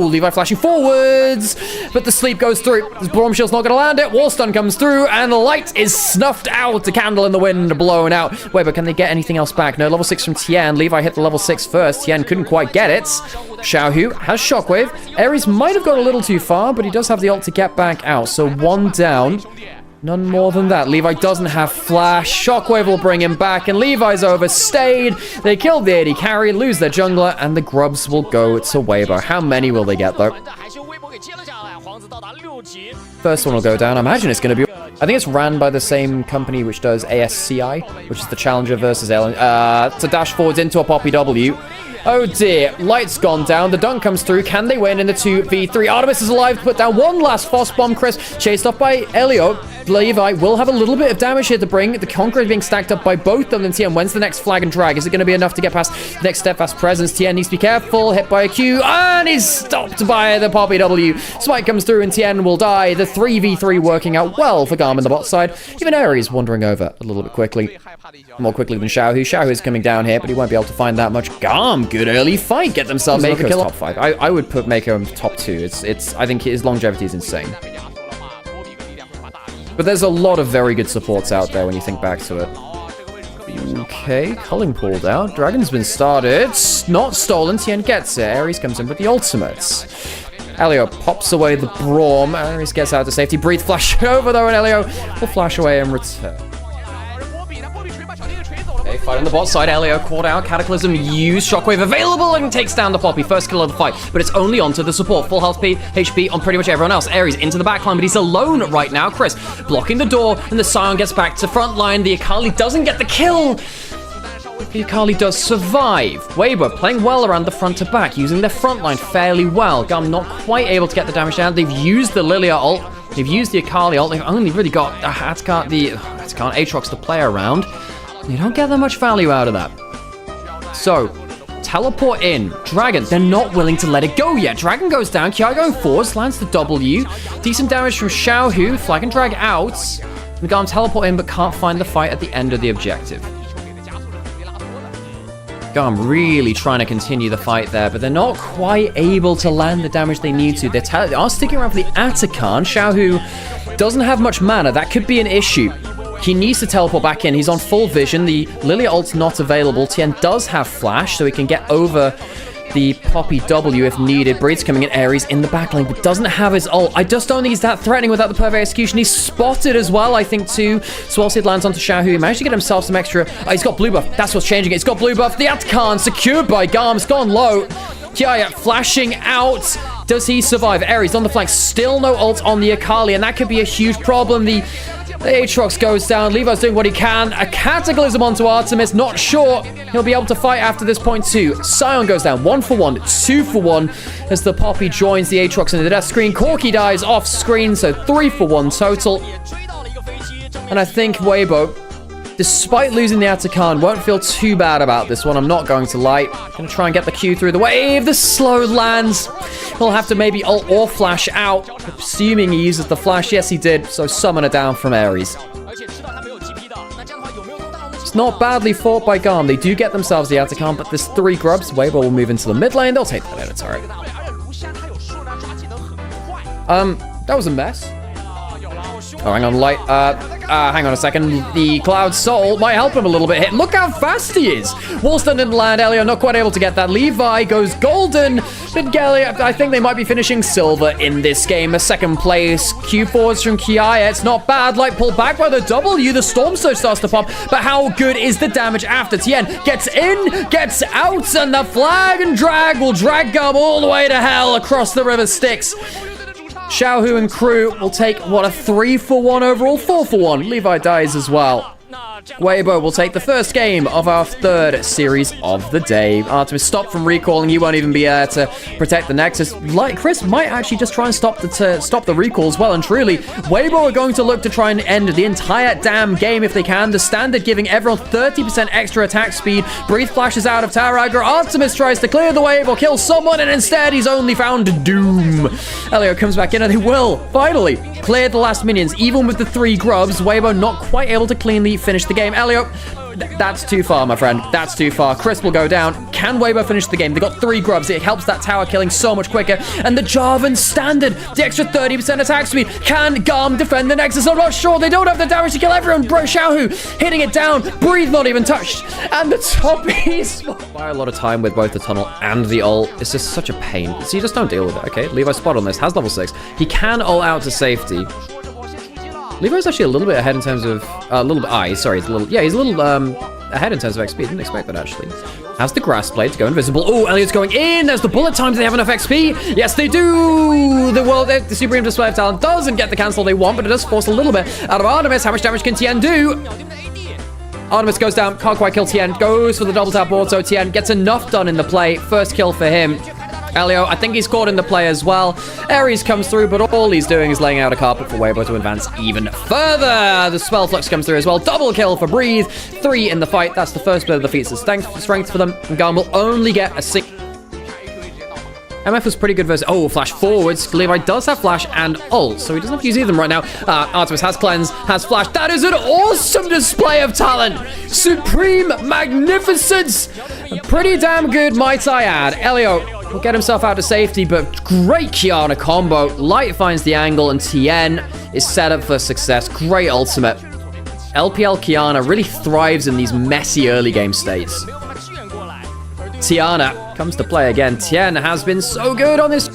Levi flashing forwards, but the sleep goes through. This Braum Shield's not going to land it. Wall stun comes through, and the light is snuffed out. A candle in the wind blown out. Wait, but can they get anything else back? No, level 6 from Tian. Levi hit the level 6 first. Tian couldn't quite get it. Xiaohu has Shockwave. Ares might have gone a little too far, but he does have the ult to get back out. So 1 down. None more than that. Levi doesn't have flash. Shockwave will bring him back, and Levi's overstayed. They killed the AD carry, lose their jungler, and the grubs will go to Weibo. How many will they get, though? First one will go down. I imagine it's going to be... I think it's ran by the same company which does ASCI, which is the Challenger versus Alien. To dash forwards into a Poppy W. Oh dear, light's gone down. The dunk comes through. Can they win in the 2v3? Artemis is alive. Put down one last Foss bomb. Chris chased off by Elio. Levi will have a little bit of damage here to bring. The Conqueror is being stacked up by both of them. Tien, when's the next flag and drag? Is it going to be enough to get past the next steadfast presence? Tien needs to be careful. Hit by a Q, and he's stopped by the Poppy W. Smite comes through, and Tien will die. The 3v3 working out well for GAM in the bot side. Even Ares wandering over a little bit quickly. More quickly than Xiaohu. Xiaohu is coming down here, but he won't be able to find that much. GAM, good early fight. Get themselves another kill. Top 5. I would put Mako top 2. I think his longevity is insane. But there's a lot of very good supports out there when you think back to it. Okay, culling pulled out. Dragon's been started. Not stolen. Tien gets it. Ares comes in with the ultimates. Elio pops away the Braum. Ares gets out to safety. Breathe flash over though, and Elio will flash away and return. Okay, fight on the bot side. Elio caught out. Cataclysm used. Shockwave available and takes down the Poppy. First kill of the fight, but it's only onto the support. Full health HP on pretty much everyone else. Ares into the backline, but he's alone right now. Chris blocking the door, and the Scion gets back to front line. The Akali doesn't get the kill. The Akali does survive. Weibo playing well around the front to back, using their front line fairly well. GAM not quite able to get the damage down. They've used the Lilia ult. They've used the Akali ult. They've only really got Aatrox to play around. You don't get that much value out of that. So, teleport in. Dragon, they're not willing to let it go yet. Dragon goes down. Kiai going forwards, lands the W. Decent damage from Xiaohu. Flag and drag out. The GAM teleport in, but can't find the fight at the end of the objective. GAM really trying to continue the fight there, but they're not quite able to land the damage they need to. They are sticking around for the Atakan. Xiaohu doesn't have much mana. That could be an issue. He needs to teleport back in. He's on full vision. The Lilia ult's not available. Tien does have flash, so he can get over the Poppy W if needed. Breed's coming in. Ares in the backline, but doesn't have his ult. I just don't think he's that threatening without the perfect execution. He's spotted as well, I think, too. Swellseed lands onto Xiaohu. He managed to get himself some extra... he's got blue buff. That's what's changing it. He's got blue buff. The Atakan secured by GAM. It's gone low. Kiaya flashing out. Does he survive? Ares on the flank. Still no ult on the Akali, and that could be a huge problem. The Aatrox goes down. Levi's doing what he can. A Cataclysm onto Artemis. Not sure he'll be able to fight after this point too. Scion goes down. 1 for 1. 2 for 1 as the Poppy joins the Aatrox into the death screen. Corki dies off screen, so 3 for 1 total. And I think Weibo, despite losing the Atakan, won't feel too bad about this one. I'm not going to lie. Gonna try and get the Q through the wave. The slow lands. He'll have to maybe ult or flash out. Assuming he uses the flash. Yes, he did. So summoner down from Ares. It's not badly fought by GAM. They do get themselves the Atakan, but there's 3 grubs. Weibo will move into the mid lane. They'll take that out of turret. That was a mess. Oh, hang on, light. Hang on a second. The Cloud Soul might help him a little bit. Look how fast he is. Wallstone didn't land. Elio not quite able to get that. Levi goes golden. But Gelly, I think they might be finishing silver in this game. A second place. Q forwards from Kiaya. It's not bad. Light pulled back by the W. The Storm Surge starts to pop. But how good is the damage after? Tien gets in, gets out, and the flag and drag will drag GAM all the way to hell across the river Styx. Xiaohu and crew will take, what, a 3 for 1 overall? 4 for 1. Levi dies as well. Weibo will take the first game of our 3rd series of the day. Artemis stopped from recalling. He won't even be there to protect the Nexus. Like Chris might actually just try and stop the recall as well. And truly, Weibo are going to look to try and end the entire damn game if they can. The standard giving everyone 30% extra attack speed. Breathe flashes out of Taragra. Artemis tries to clear the wave or kill someone, and instead he's only found Doom. Elio comes back in, and they will finally clear the last minions. Even with the 3 grubs, Weibo not quite able to cleanly finish the game. Elio, that's too far, my friend. That's too far. Chris will go down. Can Weibo finish the game? They got 3 grubs. It helps that tower killing so much quicker. And the Jarvan standard, the extra 30% attack speed. Can GAM defend the Nexus? I'm not sure. They don't have the damage to kill everyone. Bro, Xiaohu hitting it down. Breathe not even touched. And the top is by a lot of time with both the tunnel and the ult. It's just such a pain. So you just don't deal with it, okay? Levi spot on this. Has level 6. He can ult out to safety. Levi's actually a little bit ahead in terms of he's a little ahead in terms of XP. Didn't expect that actually. Has the grass blade to go invisible. Oh, Elliot's going in. There's the bullet time. Do they have enough XP? Yes, they do. The Supreme Display of Talent doesn't get the cancel they want, but it does force a little bit out of Artemis. How much damage can Tien do? Artemis goes down. Can't quite kill Tien. Goes for the double tap auto. Tien gets enough done in the play. First kill for him. Elio, I think he's caught in the play as well. Ares comes through, but all he's doing is laying out a carpet for Weibo to advance even further. The Spell Flux comes through as well. Double kill for Breathe. 3 in the fight. That's the first bit of the feats of strength for them. And GAM will only get a 6. MF was pretty good versus... Oh, flash forwards. Levi does have flash and ult, so he doesn't have to use either of them right now. Artemis has cleanse, has flash. That is an awesome display of talent. Supreme magnificence. Pretty damn good, might I add. Elio will get himself out to safety, but great Qiyana combo. Light finds the angle, and Tien is set up for success. Great ultimate. LPL Qiyana really thrives in these messy early game states. Tiana comes to play again. Tien has been so good on this.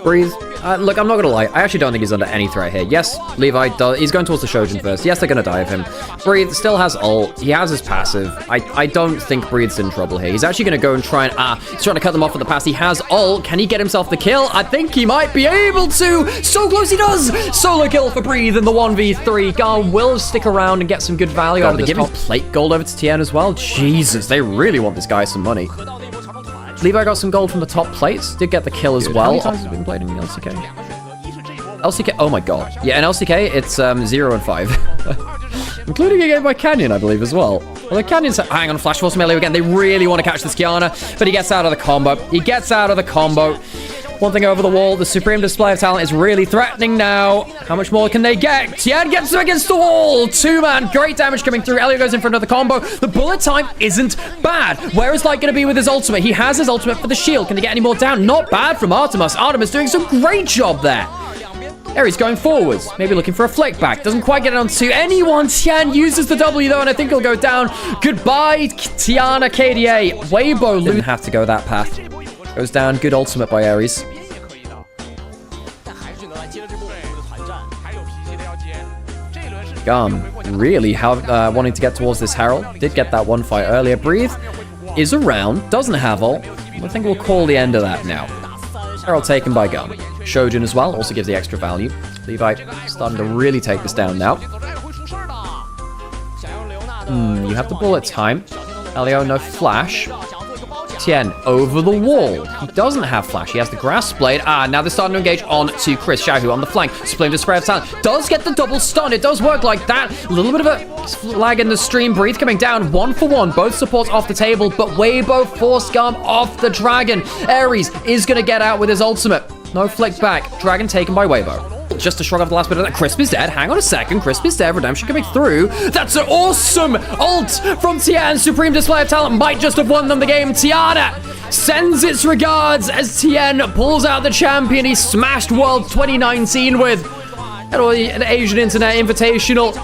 Breathe. Look, I'm not gonna lie. I actually don't think he's under any threat here. Yes, Levi does. He's going towards the Shojin first. Yes, they're gonna dive him. Breathe still has ult. He has his passive. I don't think Breathe's in trouble here. He's actually gonna go and try and he's trying to cut them off with the pass. He has ult. Can he get himself the kill? I think he might be able to. So close he does. Solo kill for Breathe in the 1v3. GAM will stick around and get some good value out of this. They're giving plate gold over to Tien as well. Jesus, they really want this guy some money. Levi got some gold from the top plates. Did get the kill as well. How many times has been played in the LCK? LCK, oh my god. Yeah, in LCK, it's 0 and 5. Including a game by Canyon, I believe, as well. Although Canyon's... Hang on, Flash Force melee again. They really want to catch this Qiyana, but he gets out of the combo. He gets out of the combo. One thing over the wall, the Supreme Display of Talent is really threatening now. How much more can they get? Tien gets him against the wall. 2-man, great damage coming through. Elio goes in for another combo. The bullet time isn't bad. Where is Light going to be with his ultimate? He has his ultimate for the shield. Can he get any more down? Not bad from Artemis. Artemis doing some great job there. Ares going forwards, maybe looking for a flick back. Doesn't quite get it onto anyone. Tien uses the W though, and I think he'll go down. Goodbye, Tiana KDA. Weibo didn't have to go that path. Goes down. Good ultimate by Ares. GAM really wanting to get towards this Herald. Did get that one fight earlier. Breathe is around. Doesn't have ult. I think we'll call the end of that now. Herald taken by GAM. Shojin as well. Also gives the extra value. Levi starting to really take this down now. You have the bullet time. Elio, no flash. Tien over the wall. He doesn't have flash. He has the grass blade. Now they're starting to engage on to Chris. Xiaohu on the flank. Supreme Display of Talent. Does get the double stun. It does work like that. A little bit of a lag in the stream. Breathe coming down. 1 for 1. Both supports off the table, but Weibo forced GAM off the dragon. Ares is going to get out with his ultimate. No flick back. Dragon taken by Weibo. Just to shrug off the last bit of that. Crisp is dead. Hang on a second. Crisp is dead. Redemption coming through. That's an awesome ult from Tien. Supreme Display of Talent might just have won them the game. Tiana sends its regards as Tien pulls out the champion he smashed World 2019 with. An Asian Internet Invitational.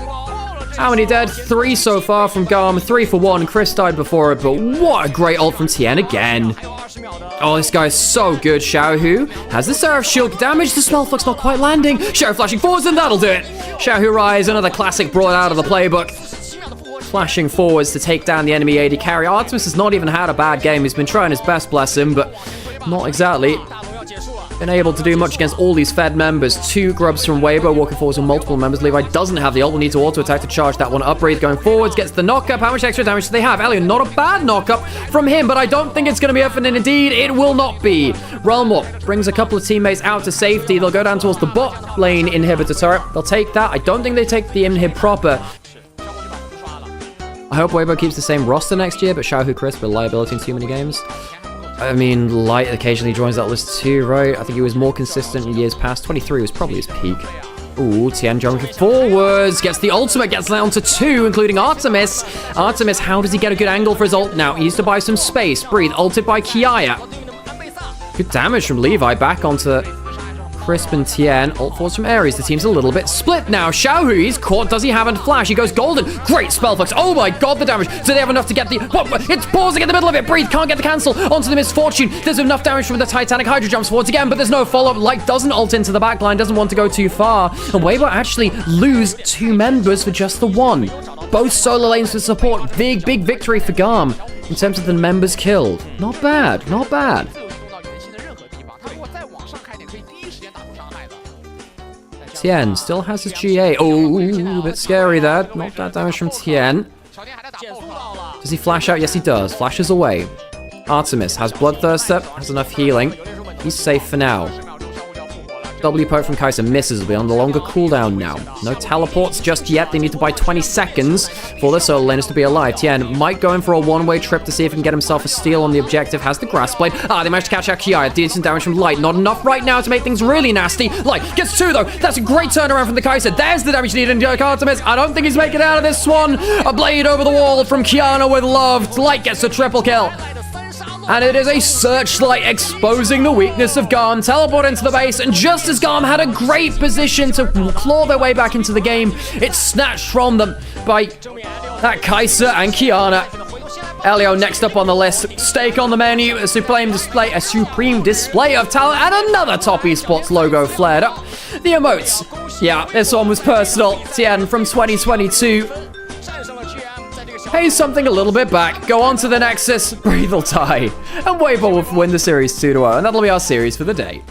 How many dead? 3 so far from GAM. 3 for 1. Chris died before it, but what a great ult from Tien again. Oh, this guy's so good. Xiaohu has the Seraph Shield damage. The Spell Flux not quite landing. Xiaohu flashing forwards, and that'll do it. Xiaohu Rise, another classic brought out of the playbook. Flashing forwards to take down the enemy AD carry. Artemis has not even had a bad game. He's been trying his best, bless him, but not exactly been able to do much against all these fed members. 2 grubs from Weibo walking forwards with multiple members. Levi doesn't have the ult. Will need to auto attack to charge that one up. Breathe going forwards, gets the knockup. How much extra damage do they have? Elliot, not a bad knockup from him, but I don't think it's going to be up, and indeed it will not be. Realm Warp brings a couple of teammates out to safety. They'll go down towards the bot lane inhibitor turret. They'll take that. I don't think they take the inhib proper. I hope Weibo keeps the same roster next year, but Xiaohu Crisp with liability in too many games. I mean, Light occasionally joins that list too, right? I think he was more consistent in years past. 23 was probably his peak. Ooh, Tian jumping forwards, gets the ultimate, gets down to 2, including Artemis. Artemis, how does he get a good angle for his ult now? He needs to buy some space. Breathe, ulted by Kiaya. Good damage from Levi, back onto Crisp and Tien. Ult forwards from Ares. The team's a little bit split now. Xiaohu, he's caught. Does he have a flash? He goes golden. Great spell flex. Oh my god, the damage. Do they have enough to get the... What? It's pausing in the middle of it. Breathe, can't get the cancel. Onto the Misfortune. There's enough damage from the Titanic Hydro jumps forwards again, but there's no follow-up. Light doesn't ult into the backline, doesn't want to go too far. And Weibo actually lose 2 members for just the 1. Both solo lanes for support. Big victory for GAM in terms of the members killed. Not bad, not bad. Tien still has his GA. Oh, a bit scary there. Not that damage from Tien. Does he flash out? Yes, he does. Flashes away. Artemis has Bloodthirster, has enough healing. He's safe for now. W poke from Kai'Sa misses. Will be on the longer cooldown now. No teleports just yet. They need to buy 20 seconds for the solo laners to be alive. Tien might go in for a one-way trip to see if he can get himself a steal on the objective. Has the grass blade. They managed to catch out Kiaya. Decent damage from Light. Not enough right now to make things really nasty. Light gets 2 though. That's a great turnaround from the Kai'Sa. There's the damage needed in Artemis. I don't think he's making it out of this one. A blade over the wall from Kiana with love. Light gets a triple kill. And it is a Searchlight exposing the weakness of GAM. Teleport into the base, and just as GAM had a great position to claw their way back into the game, it's snatched from them by that Kai'Sa and Kiana. Elio next up on the list. Stake on the menu, a supreme display of talent, and another top esports logo flared up. The emotes. Yeah, this one was personal. Tien from 2022. Pay something a little bit back, go on to the Nexus, breathe will die, and Weibo will win the series 2-0, and that'll be our series for the day.